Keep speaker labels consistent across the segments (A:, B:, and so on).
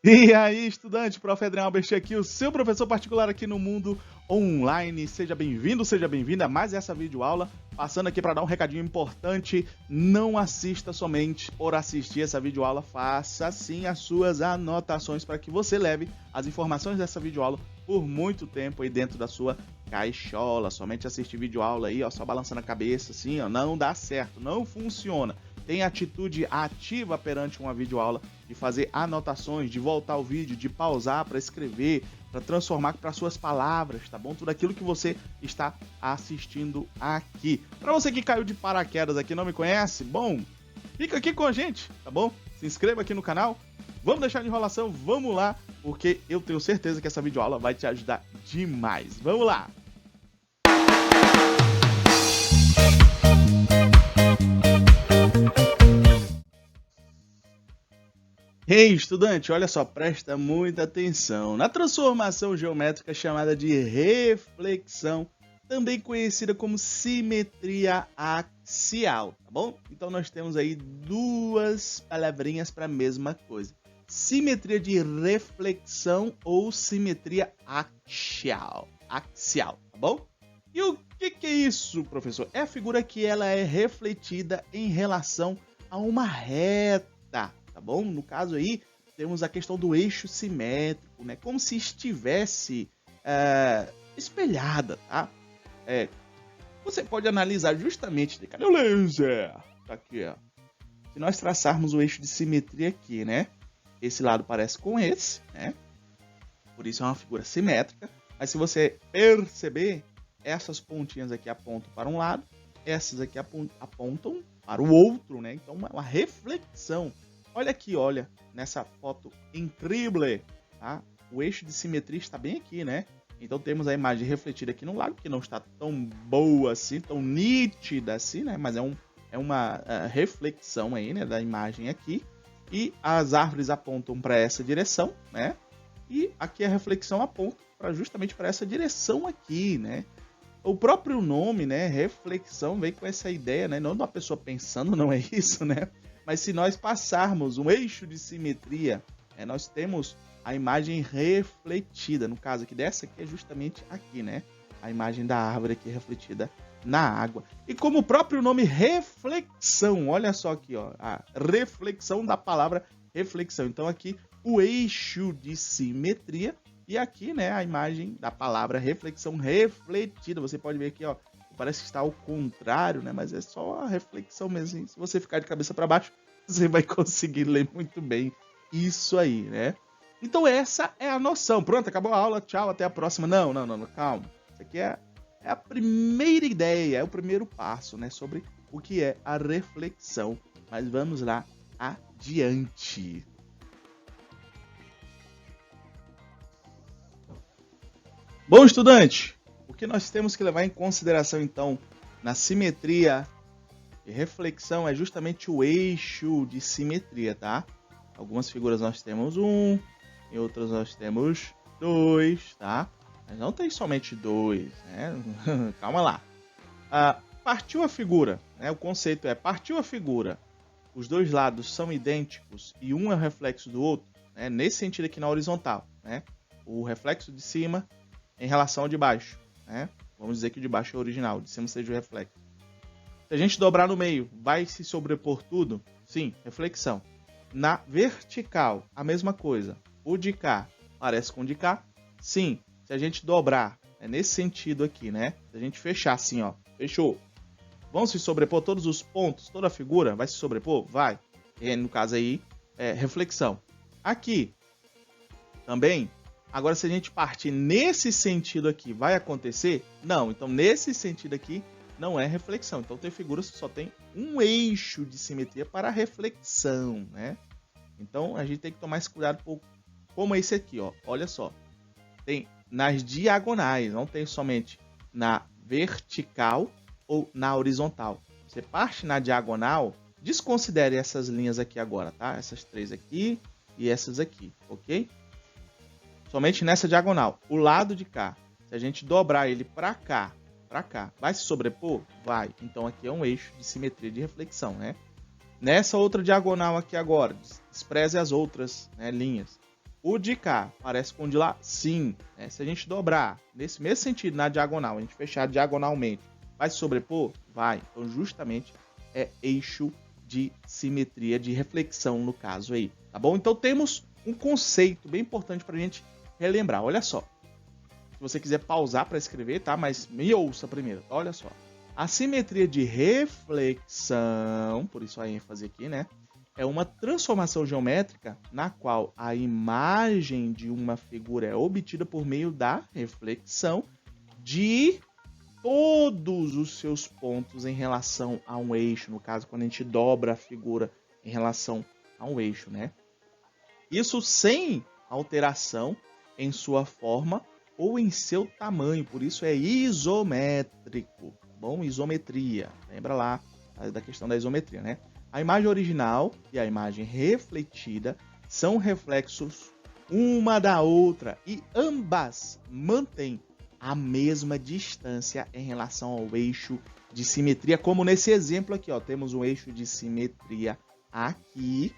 A: E aí, estudante, Prof. Adriano Albert aqui, o seu professor particular aqui no mundo online. Seja bem-vindo, seja bem-vinda a mais essa videoaula. Passando aqui para dar um recadinho importante, não assista somente por assistir essa videoaula, faça sim as suas anotações para que você leve as informações dessa videoaula por muito tempo aí dentro da sua caixola. Somente assistir videoaula aí, ó, só balançando a cabeça assim, ó, não dá certo, não funciona. Tem atitude ativa perante uma videoaula, de fazer anotações, de voltar ao vídeo, de pausar para escrever, para transformar para suas palavras, tá bom? Tudo aquilo que você está assistindo aqui. Para você que caiu de paraquedas aqui e não me conhece, bom, fica aqui com a gente, tá bom? Se inscreva aqui no canal. Vamos deixar de enrolação, vamos lá, porque eu tenho certeza que essa videoaula vai te ajudar demais. Vamos lá! Ei, estudante, olha só, presta muita atenção. Na transformação geométrica chamada de reflexão, também conhecida como simetria axial, tá bom? Então nós temos aí duas palavrinhas para a mesma coisa. Simetria de reflexão ou simetria axial, tá bom? E o que é isso, professor? É a figura que ela é refletida em relação a uma reta. Tá bom? No caso aí, temos a questão do eixo simétrico, né? Como se estivesse espelhada, tá? Você pode analisar justamente... Cadê o laser? Tá aqui, ó. Se nós traçarmos o eixo de simetria aqui, né? Esse lado parece com esse, né? Por isso é uma figura simétrica. Mas se você perceber, essas pontinhas aqui apontam para um lado, essas aqui apontam para o outro, né? Então, uma reflexão. Olha aqui, olha, nessa foto incrível, tá? O eixo de simetria está bem aqui, né? Então temos a imagem refletida aqui no lado, que não está tão boa assim, tão nítida assim, né? Mas é uma reflexão aí, né, da imagem aqui. E as árvores apontam para essa direção, né? E aqui a reflexão aponta justamente para essa direção aqui, né? O próprio nome, né, reflexão, vem com essa ideia, né? Não de uma pessoa pensando, não é isso, né? Mas se nós passarmos um eixo de simetria, nós temos a imagem refletida. No caso aqui dessa aqui é justamente aqui, né? A imagem da árvore aqui refletida na água. E como o próprio nome reflexão, olha só aqui, ó, a reflexão da palavra reflexão. Então aqui o eixo de simetria e aqui, né, a imagem da palavra reflexão refletida. Você pode ver aqui, ó, parece que está ao contrário, né? Mas é só a reflexão mesmo. Hein? Se você ficar de cabeça para baixo, você vai conseguir ler muito bem isso aí, né? Então essa é a noção. Pronto, acabou a aula, tchau, até a próxima. Não, calma. Isso aqui é a primeira ideia, é o primeiro passo, né? Sobre o que é a reflexão. Mas vamos lá adiante. Bom, estudante, o que nós temos que levar em consideração, então, na simetria e reflexão é justamente o eixo de simetria, tá? Algumas figuras nós temos 1, em outras nós temos 2, tá? Mas não tem somente 2, né? Calma lá. Partiu a figura, né? O conceito é, partiu a figura, os dois lados são idênticos e um é o reflexo do outro, né? Nesse sentido aqui na horizontal, né? O reflexo de cima em relação ao de baixo, né? Vamos dizer que o de baixo é o original, o de cima seja o reflexo. Se a gente dobrar no meio, vai se sobrepor tudo? Sim, reflexão. Na vertical, a mesma coisa. O de cá parece com o de cá? Sim. Se a gente dobrar, é nesse sentido aqui, né? Se a gente fechar assim, ó, fechou. Vão se sobrepor todos os pontos, toda a figura vai se sobrepor? Vai. E no caso aí, reflexão. Aqui, também. Agora, se a gente partir nesse sentido aqui, vai acontecer? Não. Então, nesse sentido aqui, não é reflexão. Então, tem figuras que só tem um eixo de simetria para reflexão, né? Então, a gente tem que tomar esse cuidado como esse aqui, ó. Olha só. Tem nas diagonais, não tem somente na vertical ou na horizontal. Você parte na diagonal, desconsidere essas linhas aqui agora, tá? Essas três aqui e essas aqui, ok? Somente nessa diagonal. O lado de cá, se a gente dobrar ele para cá, vai se sobrepor? Vai. Então aqui é um eixo de simetria de reflexão, né? Nessa outra diagonal aqui agora, despreze as outras, né, linhas. O de cá parece com o de lá? Sim. Se a gente dobrar nesse mesmo sentido na diagonal, a gente fechar diagonalmente, vai se sobrepor? Vai. Então, justamente, é eixo de simetria, de reflexão no caso aí, tá bom? Então, temos um conceito bem importante para a gente relembrar. Olha só. Se você quiser pausar para escrever, tá? Mas me ouça primeiro. Olha só. A simetria de reflexão, por isso a ênfase aqui, né? É uma transformação geométrica na qual a imagem de uma figura é obtida por meio da reflexão de todos os seus pontos em relação a um eixo. No caso, quando a gente dobra a figura em relação a um eixo, né? Isso sem alteração em sua forma ou em seu tamanho. Por isso é isométrico. Tá bom? Isometria. Lembra lá da questão da isometria, né? A imagem original e a imagem refletida são reflexos uma da outra e ambas mantêm a mesma distância em relação ao eixo de simetria, como nesse exemplo aqui, ó, temos um eixo de simetria aqui,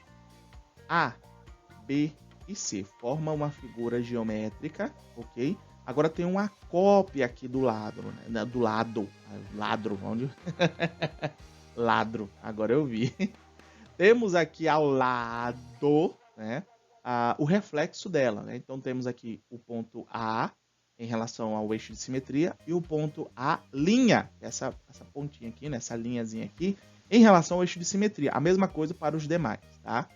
A: A, B e C, forma uma figura geométrica, ok? Agora tem uma cópia aqui do lado, né? Ladro, onde? Ladro, agora eu vi. Temos aqui ao lado, né, o reflexo dela, né? Então temos aqui o ponto A em relação ao eixo de simetria e o ponto A', essa pontinha aqui, né, essa linhazinha aqui, em relação ao eixo de simetria. A mesma coisa para os demais, tá?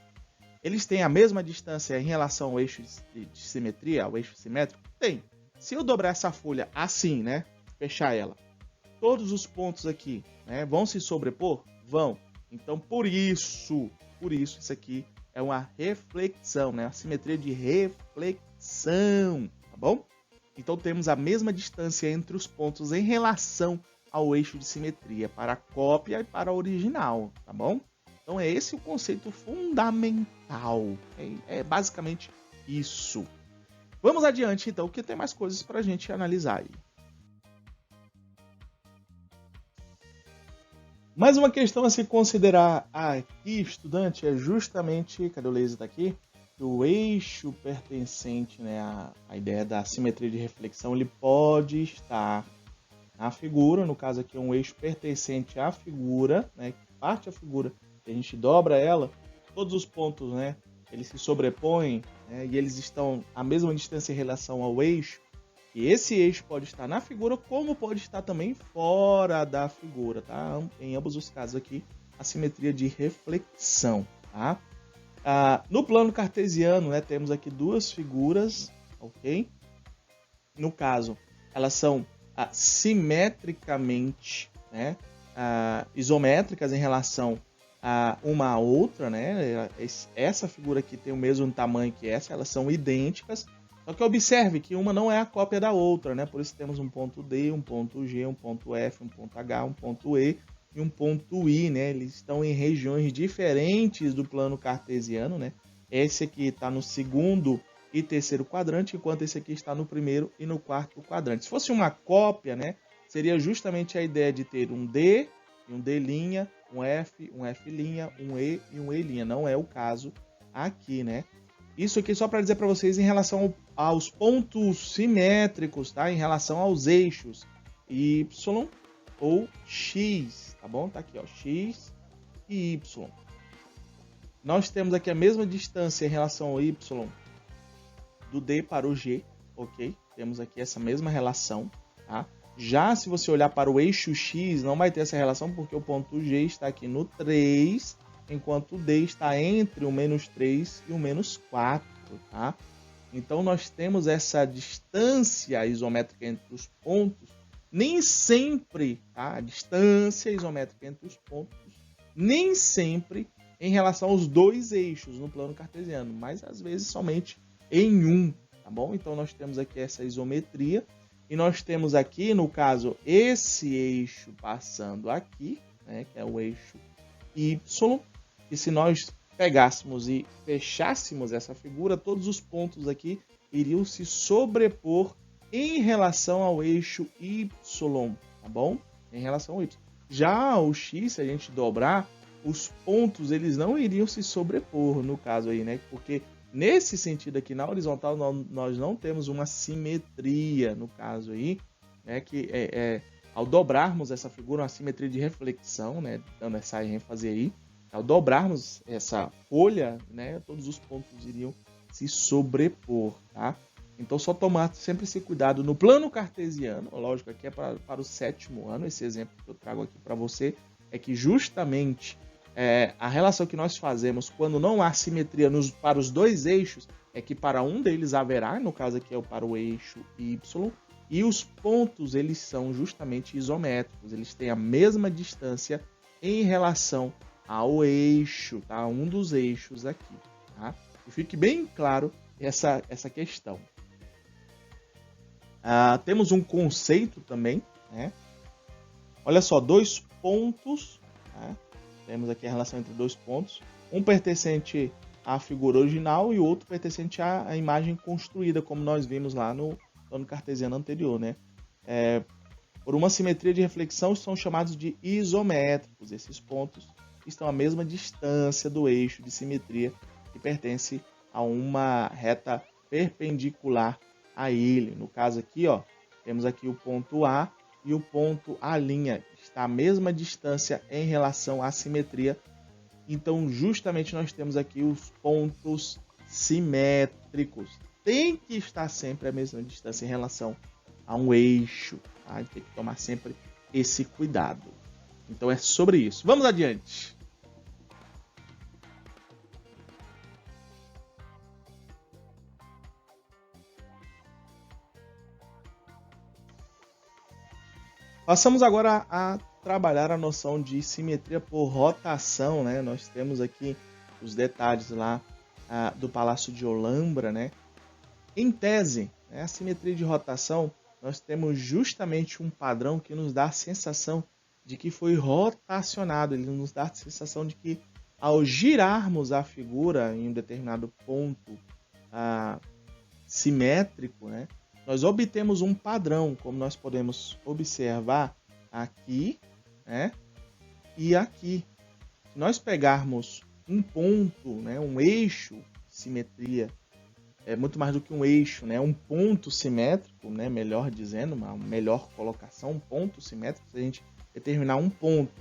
A: Eles têm a mesma distância em relação ao eixo de simetria, ao eixo simétrico? Tem. Se eu dobrar essa folha assim, né, fechar ela, todos os pontos aqui, né, vão se sobrepor? Vão. Então, por isso, isso aqui é uma reflexão, né? A simetria de reflexão, tá bom? Então, temos a mesma distância entre os pontos em relação ao eixo de simetria para a cópia e para a original, tá bom? Então, é esse o conceito fundamental. É basicamente isso. Vamos adiante, então, que tem mais coisas para a gente analisar aí. Mais uma questão a se considerar aqui, estudante, é justamente, cadê o laser daqui? O eixo pertencente, né, à ideia da simetria de reflexão, ele pode estar na figura, no caso aqui é um eixo pertencente à figura, né, que parte a figura, a gente dobra ela, todos os pontos, né, eles se sobrepõem, né, e eles estão à mesma distância em relação ao eixo. E esse eixo pode estar na figura, como pode estar também fora da figura, tá? Em ambos os casos aqui, a simetria de reflexão, tá? No plano cartesiano, né, temos aqui duas figuras, ok? No caso, elas são simetricamente, né, isométricas em relação a uma a outra, né? Essa figura aqui tem o mesmo tamanho que essa, elas são idênticas. Só que observe que uma não é a cópia da outra, né? Por isso temos um ponto D, um ponto G, um ponto F, um ponto H, um ponto E e um ponto I, né? Eles estão em regiões diferentes do plano cartesiano, né? Esse aqui está no segundo e terceiro quadrante, enquanto esse aqui está no primeiro e no quarto quadrante. Se fosse uma cópia, né? Seria justamente a ideia de ter um D e um D', um F, um F', um E e um E'. Não é o caso aqui, né? Isso aqui só para dizer para vocês em relação aos pontos simétricos, tá? Em relação aos eixos Y ou X, tá bom? Tá aqui, ó, X e Y. Nós temos aqui a mesma distância em relação ao Y do D para o G, ok? Temos aqui essa mesma relação, tá? Já se você olhar para o eixo X, não vai ter essa relação porque o ponto G está aqui no 3, enquanto o D está entre o menos 3 e o menos 4, tá? Então, nós temos essa distância isométrica entre os pontos, nem sempre, tá? A distância isométrica entre os pontos, nem sempre em relação aos dois eixos no plano cartesiano, mas às vezes somente em um, tá bom? Então, nós temos aqui essa isometria e nós temos aqui, no caso, esse eixo passando aqui, né? Que é o eixo Y. E se nós pegássemos e fechássemos essa figura, todos os pontos aqui iriam se sobrepor em relação ao eixo Y, tá bom? Em relação ao Y. Já o X, se a gente dobrar, os pontos eles não iriam se sobrepor, no caso aí, né? Porque Nesse sentido aqui, na horizontal, nós não temos uma simetria, no caso aí, né, que ao dobrarmos essa figura, uma simetria de reflexão, né, dando essa ênfase aí, ao dobrarmos essa folha, né, todos os pontos iriam se sobrepor, tá? Então, só tomar sempre esse cuidado no plano cartesiano, lógico, aqui é para o 7º ano, esse exemplo que eu trago aqui para você, é que justamente a relação que nós fazemos quando não há simetria para os dois eixos, é que para um deles haverá, no caso aqui é para o eixo Y, e os pontos eles são justamente isométricos, eles têm a mesma distância em relação ao eixo, tá? Um dos eixos aqui, tá? E fique bem claro essa questão. Temos um conceito também, né? Olha só, dois pontos, tá? Temos aqui a relação entre dois pontos, um pertencente à figura original e o outro pertencente à imagem construída, como nós vimos lá no plano cartesiano anterior, né? Por uma simetria de reflexão, são chamados de isométricos. Esses pontos estão à mesma distância do eixo de simetria que pertence a uma reta perpendicular a ele. No caso aqui, ó, temos aqui o ponto A e o ponto A', está à mesma distância em relação à simetria. Então, justamente nós temos aqui os pontos simétricos. Tem que estar sempre à mesma distância em relação a um eixo. Tá? Tem que tomar sempre esse cuidado. Então, é sobre isso. Vamos adiante. Passamos agora a trabalhar a noção de simetria por rotação, né? Nós temos aqui os detalhes lá do Palácio de Olambra, né? Em tese, né, a simetria de rotação, nós temos justamente um padrão que nos dá a sensação de que foi rotacionado. Ele nos dá a sensação de que, ao girarmos a figura em um determinado ponto simétrico, né, nós obtemos um padrão, como nós podemos observar aqui, né, e aqui. Se nós pegarmos um ponto, né, um eixo, simetria, é muito mais do que um eixo, né, um ponto simétrico, né, melhor dizendo, uma melhor colocação, um ponto simétrico, se a gente determinar um ponto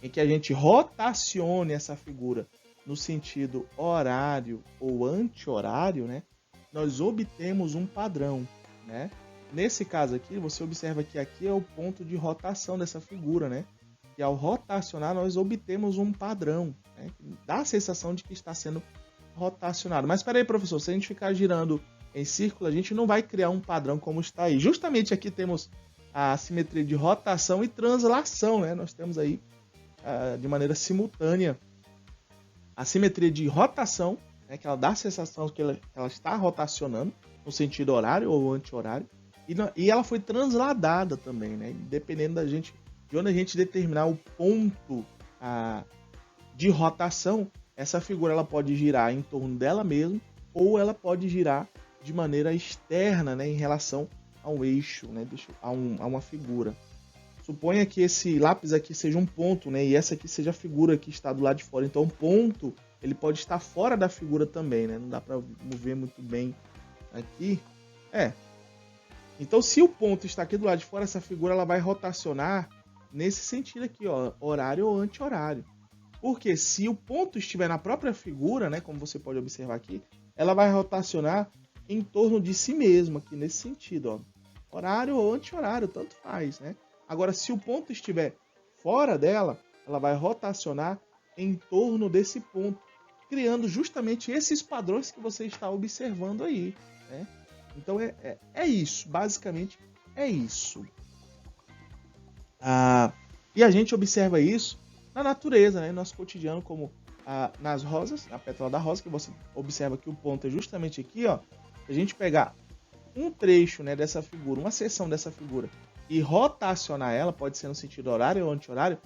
A: em que a gente rotacione essa figura no sentido horário ou anti-horário, né, nós obtemos um padrão. Né? Nesse caso aqui, você observa que aqui é o ponto de rotação dessa figura, né? E ao rotacionar, nós obtemos um padrão, né? Dá a sensação de que está sendo rotacionado. Mas espera aí, professor, se a gente ficar girando em círculo, a gente não vai criar um padrão como está aí. Justamente aqui temos a simetria de rotação e translação, né? Nós temos aí, de maneira simultânea, a simetria de rotação, né? Que ela dá a sensação que ela está rotacionando, no sentido horário ou anti-horário, e ela foi transladada também, né? Dependendo de onde a gente determinar o ponto de rotação, essa figura ela pode girar em torno dela mesma, ou ela pode girar de maneira externa, né, em relação a um eixo, né, a uma figura. Suponha que esse lápis aqui seja um ponto, né, e essa aqui seja a figura que está do lado de fora. Então, o ponto ele pode estar fora da figura também, né? Não dá para ver muito bem aqui. Então, se o ponto está aqui do lado de fora, essa figura ela vai rotacionar nesse sentido aqui, ó, horário ou anti-horário. Porque se o ponto estiver na própria figura, né, como você pode observar aqui, ela vai rotacionar em torno de si mesma, aqui nesse sentido, ó. Horário ou anti-horário, tanto faz, né? Agora, se o ponto estiver fora dela, ela vai rotacionar em torno desse ponto, criando justamente esses padrões que você está observando aí, né? Então é isso, basicamente é isso. E a gente observa isso na natureza, né? No nosso cotidiano, como nas rosas, na pétala da rosa, que você observa que o ponto é justamente aqui, ó. Se a gente pegar um trecho, né, dessa figura, uma seção dessa figura, e rotacionar ela, pode ser no sentido horário ou anti-horário,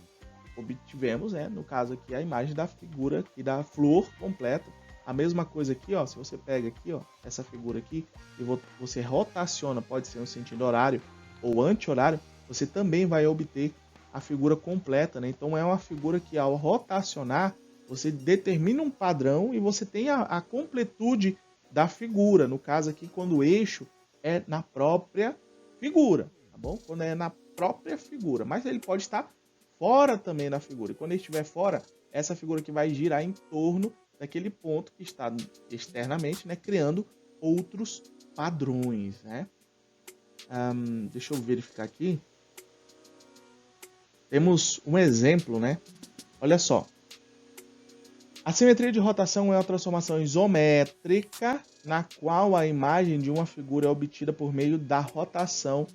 A: obtivemos, né, no caso aqui, a imagem da figura e da flor completa. A mesma coisa aqui, ó, se você pega aqui, ó, essa figura aqui, e você rotaciona, pode ser no sentido horário ou anti-horário, você também vai obter a figura completa, né? Então é uma figura que, ao rotacionar, você determina um padrão e você tem a completude da figura. No caso aqui, quando o eixo é na própria figura, tá bom? Quando é na própria figura, mas ele pode estar fora também da figura. E quando ele estiver fora, essa figura aqui vai girar em torno daquele ponto que está externamente, né, criando outros padrões, né? Deixa eu verificar aqui. Temos um exemplo, né? Olha só. A simetria de rotação é uma transformação isométrica na qual a imagem de uma figura é obtida por meio da rotação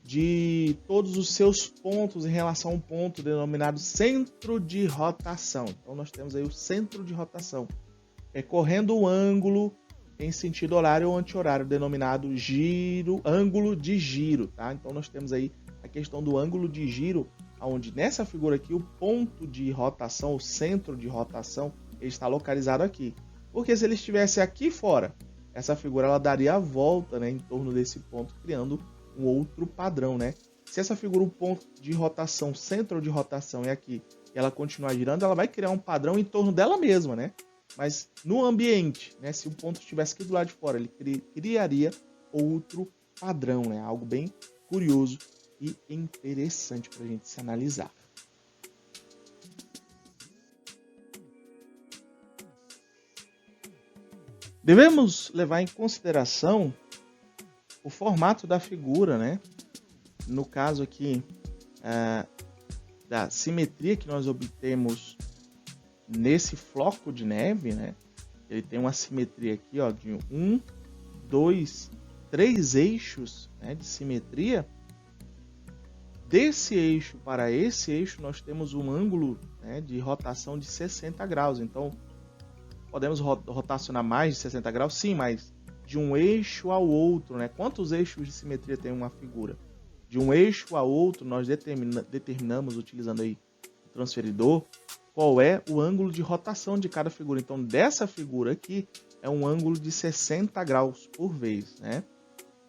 A: de todos os seus pontos em relação a um ponto denominado centro de rotação. Então nós temos aí o centro de rotação, correndo o ângulo em sentido horário ou anti-horário, denominado giro, ângulo de giro, tá? Então nós temos aí a questão do ângulo de giro, onde nessa figura aqui o ponto de rotação, o centro de rotação, ele está localizado aqui. Porque se ele estivesse aqui fora, essa figura ela daria a volta, né, em torno desse ponto, criando um outro padrão, né? Se essa figura, o ponto de rotação, centro de rotação é aqui, e ela continuar girando, ela vai criar um padrão em torno dela mesma, né? Mas no ambiente, né, se o ponto estivesse aqui do lado de fora, ele criaria outro padrão, né? Algo bem curioso e interessante para a gente se analisar. Devemos levar em consideração o formato da figura, né? No caso aqui, da simetria que nós obtemos nesse floco de neve, né? Ele tem uma simetria aqui, ó, de 1, 2, 3 eixos, né, de simetria. Desse eixo para esse eixo, nós temos um ângulo, né, de rotação de 60 graus. Então, podemos rotacionar mais de 60 graus? Sim, mas de um eixo ao outro, né? Quantos eixos de simetria tem uma figura? De um eixo a outro, nós determinamos, utilizando aí o transferidor, qual é o ângulo de rotação de cada figura. Então, dessa figura aqui, é um ângulo de 60 graus por vez, né?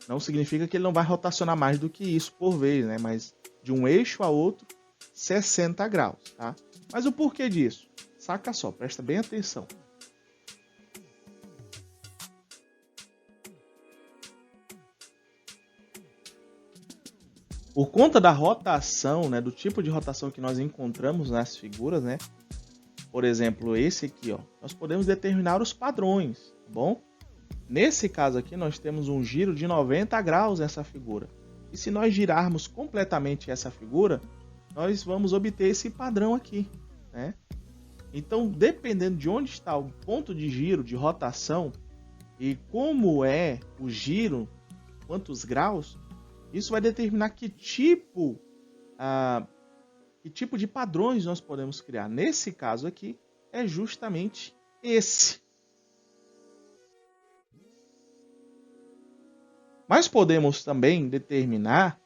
A: Não significa que ele não vai rotacionar mais do que isso por vez, né? Mas de um eixo a outro, 60 graus, tá? Mas o porquê disso? Saca só, presta bem atenção. Por conta da rotação, né, do tipo de rotação que nós encontramos nas figuras, né? Por exemplo, esse aqui, ó, nós podemos determinar os padrões, tá bom? Nesse caso aqui, nós temos um giro de 90 graus nessa figura. E se nós girarmos completamente essa figura, nós vamos obter esse padrão aqui, né? Então, dependendo de onde está o ponto de giro, de rotação, e como é o giro, quantos graus, isso vai determinar que tipo de padrões nós podemos criar. Nesse caso aqui, é justamente esse. Mas podemos também determinar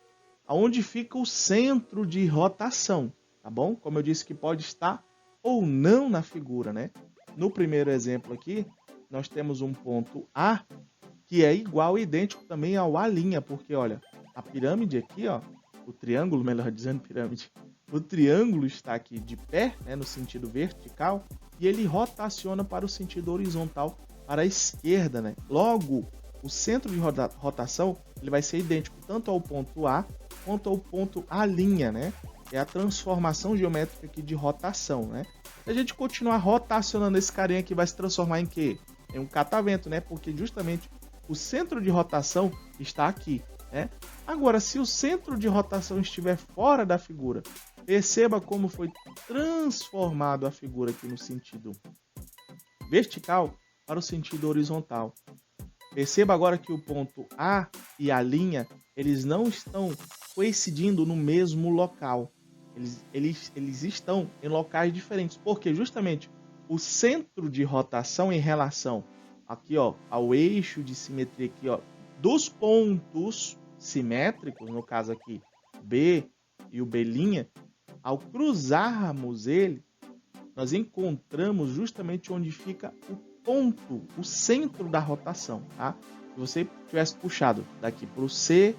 A: aonde fica o centro de rotação, tá bom? Como eu disse, que pode estar ou não na figura, né? No primeiro exemplo aqui, nós temos um ponto A, que é igual, idêntico também ao A', porque, olha, a pirâmide aqui, ó, o triângulo, melhor dizendo, pirâmide, o triângulo está aqui de pé, né, no sentido vertical, e ele rotaciona para o sentido horizontal, para a esquerda, né? Logo, o centro de rotação ele vai ser idêntico tanto ao ponto A quanto ao ponto A', né? É a transformação geométrica aqui de rotação, né? Se a gente continuar rotacionando esse carinha aqui, vai se transformar em quê? Em um catavento, né? Porque justamente o centro de rotação está aqui, né? Agora, se o centro de rotação estiver fora da figura, perceba como foi transformado a figura aqui no sentido vertical para o sentido horizontal. Perceba agora que o ponto A e a linha, eles não estão coincidindo no mesmo local. Eles estão em locais diferentes, porque justamente o centro de rotação em relação aqui, ó, ao eixo de simetria aqui, ó, dos pontos simétricos, no caso aqui B e o B', ao cruzarmos ele, nós encontramos justamente onde fica o ponto, o centro da rotação, tá? Se você tivesse puxado daqui para o C,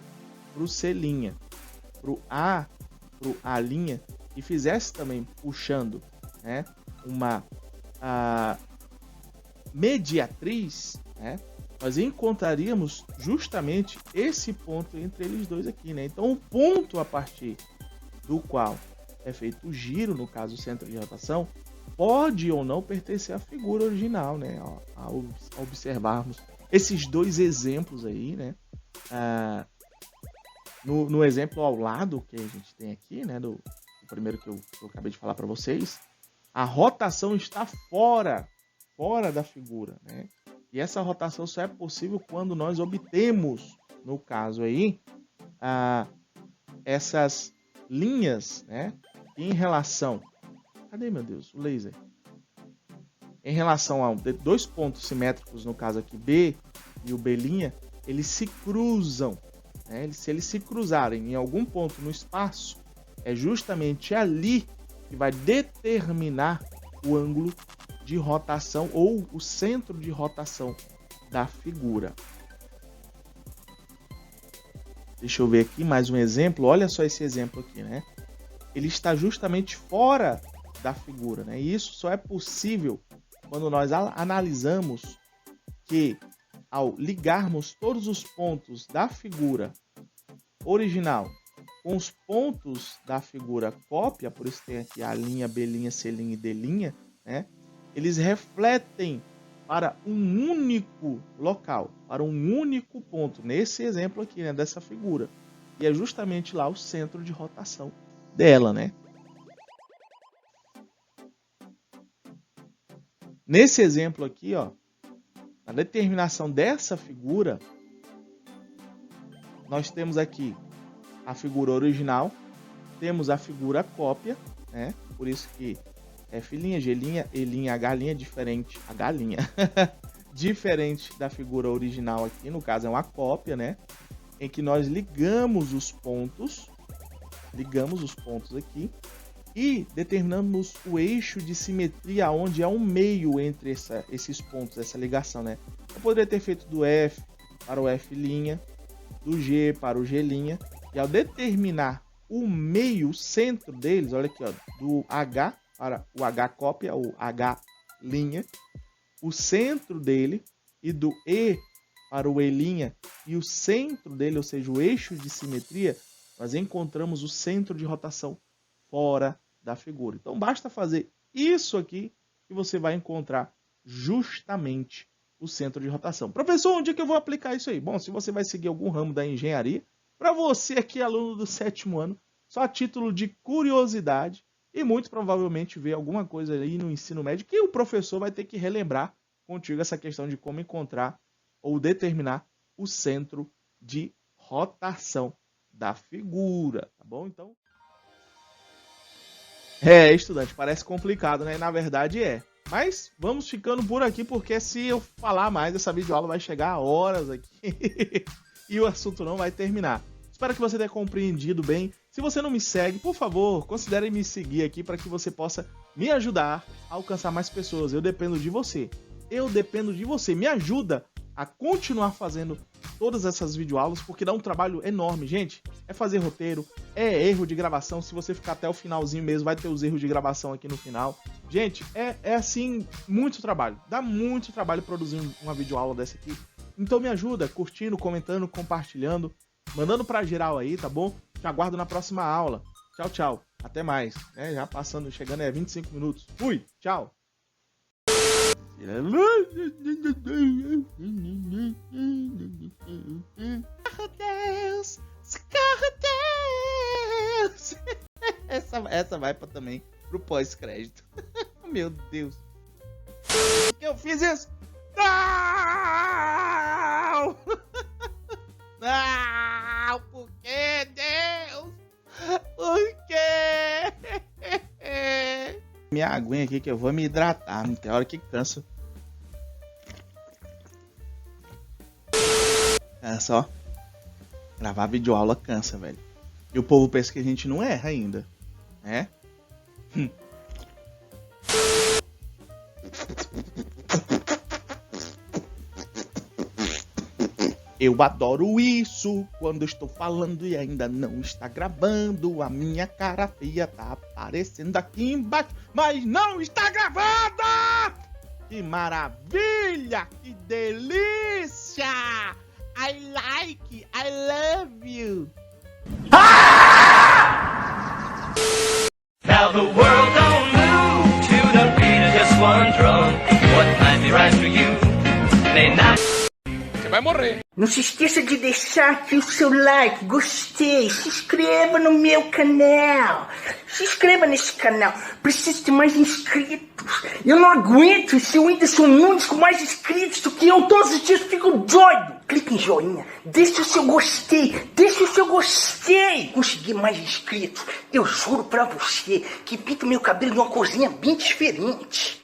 A: para o C', para o A e fizesse também puxando, né, uma mediatriz, né, nós encontraríamos justamente esse ponto entre eles dois aqui, né? Então, o ponto a partir do qual é feito o giro, no caso o centro de rotação, pode ou não pertencer à figura original, né? Ao observarmos esses dois exemplos aí, né? No exemplo ao lado que a gente tem aqui, né? Do primeiro que eu acabei de falar para vocês, a rotação está fora da figura, né? E essa rotação só é possível quando nós obtemos, no caso aí, essas linhas, né? Em relação... Cadê, meu Deus? O laser. Em relação a dois pontos simétricos, no caso aqui B e o B', eles se cruzam. Né? Se eles se cruzarem em algum ponto no espaço, é justamente ali que vai determinar o ângulo de rotação ou o centro de rotação da figura. Deixa eu ver aqui mais um exemplo. Olha só esse exemplo aqui, né? Ele está justamente fora da figura, né? E isso só é possível quando nós analisamos que, ao ligarmos todos os pontos da figura original com os pontos da figura cópia, por isso tem aqui a linha, B', C' e D', né? Eles refletem para um único local, para um único ponto, nesse exemplo aqui, né, dessa figura. E é justamente lá o centro de rotação dela, né? Nesse exemplo aqui, ó, a determinação dessa figura, nós temos aqui a figura original, temos a figura cópia, né? Por isso que F', G', E', H', diferente, a galinha, diferente da figura original aqui, no caso é uma cópia, né? Em que nós ligamos os pontos aqui e determinamos o eixo de simetria, onde há um meio entre esses pontos, essa ligação, né? Eu poderia ter feito do F para o F', do G para o G', e ao determinar o meio, o centro deles, olha aqui, ó, do H para o H cópia, o H', o centro dele, e do E para o E' e o centro dele, ou seja, o eixo de simetria, nós encontramos o centro de rotação fora da figura. Então basta fazer isso aqui que você vai encontrar justamente o centro de rotação. Professor, onde é que eu vou aplicar isso aí? Bom, se você vai seguir algum ramo da engenharia, para você aqui, aluno do 7º ano, só a título de curiosidade, e muito provavelmente ver alguma coisa aí no ensino médio que o professor vai ter que relembrar contigo essa questão de como encontrar ou determinar o centro de rotação da figura, tá bom? Então, estudante, parece complicado, né? Na verdade é. Mas vamos ficando por aqui, porque se eu falar mais, essa videoaula vai chegar a horas aqui e o assunto não vai terminar. Espero que você tenha compreendido bem. Se você não me segue, por favor, considere me seguir aqui para que você possa me ajudar a alcançar mais pessoas. Eu dependo de você. Eu dependo de você. Me ajuda a continuar fazendo todas essas videoaulas, porque dá um trabalho enorme, gente. É fazer roteiro, é erro de gravação. Se você ficar até o finalzinho mesmo, vai ter os erros de gravação aqui no final. Gente, é assim, muito trabalho. Dá muito trabalho produzir uma videoaula dessa aqui. Então me ajuda curtindo, comentando, compartilhando, mandando pra geral aí, tá bom? Te aguardo na próxima aula. Tchau, tchau. Até mais. Já passando, chegando 25 minutos. Fui, tchau. Deus, Deus. Essa vai também pro pós-crédito. Meu Deus. Por que eu fiz isso? Não! Não! Por que, Deus? Por quê? Minha aguinha aqui que eu vou me hidratar. Não tem hora que cansa. Cansa, ó. Gravar videoaula cansa, velho. E o povo pensa que a gente não erra ainda. Né? Eu adoro isso, quando estou falando e ainda não está gravando. A minha cara feia tá aparecendo aqui embaixo, mas não está gravando! Que maravilha! Que delícia! I like, I love you.
B: Now the world don't move to the beat of just one drum. What might be right for you may not.
A: Você vai morrer.
C: Não se esqueça de deixar aqui o seu like, gostei, se inscreva no meu canal. Se inscreva nesse canal, preciso de mais inscritos. Eu não aguento esse Whindersson Nunes com mais inscritos do que eu. Todos os dias fico doido. Clique em joinha, deixe o seu gostei, deixe o seu gostei. Consegui mais inscritos, eu juro pra você que pinto meu cabelo de uma corzinha bem diferente.